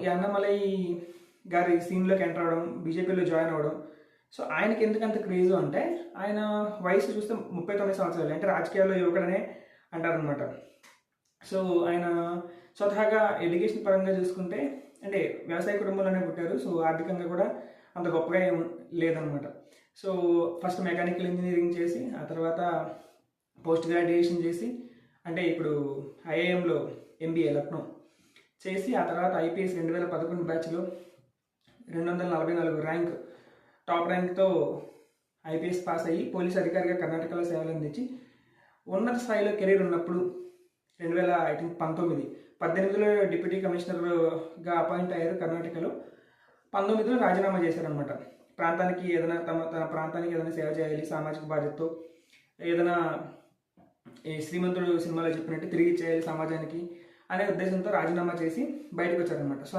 ఈ అన్నమలై గారి సీన్లోకి ఎంటర్ అవ్వడం, బీజేపీలో జాయిన్ అవ్వడం. సో ఆయనకి ఎందుకంత క్రేజు అంటే ఆయన వయసు చూస్తే 39 సంవత్సరాలు, అంటే రాజకీయాల్లో యువకుడనే అంటారనమాట. సో ఆయన స్వతహాగా ఎడ్యుకేషన్ పరంగా చూసుకుంటే అంటే వ్యవసాయ కుటుంబంలోనే పుట్టారు. సో ఆర్థికంగా కూడా అంత గొప్పగా ఏం లేదనమాట. సో ఫస్ట్ మెకానికల్ ఇంజనీరింగ్ చేసి ఆ తర్వాత పోస్ట్ గ్రాడ్యుయేషన్ చేసి, అంటే ఇప్పుడు ఐఐఎంలో ఎంబీఏ లక్నో చేసి, ఆ తర్వాత ఐపీఎస్ 2011 బ్యాచ్లో 244 ర్యాంక్, టాప్ ర్యాంక్తో ఐపీఎస్ పాస్ అయ్యి పోలీస్ అధికారిగా కర్ణాటకలో సేవలు అందించి ఉన్నత స్థాయిలో కెరీర్ ఉన్నప్పుడు 2018లో డిప్యూటీ కమిషనర్గా అపాయింట్ అయ్యారు కర్ణాటకలో. 19లో రాజీనామా చేశారనమాట. ప్రాంతానికి ఏదైనా తన ప్రాంతానికి ఏదైనా సేవ చేయాలి సామాజిక బాధ్యతతో, ఏదైనా ఈ శ్రీమంతుడు సినిమాలో చెప్పినట్టు తిరిగి చేయాలి సమాజానికి అనే ఉద్దేశంతో రాజీనామా చేసి బయటకు వచ్చారనమాట. సో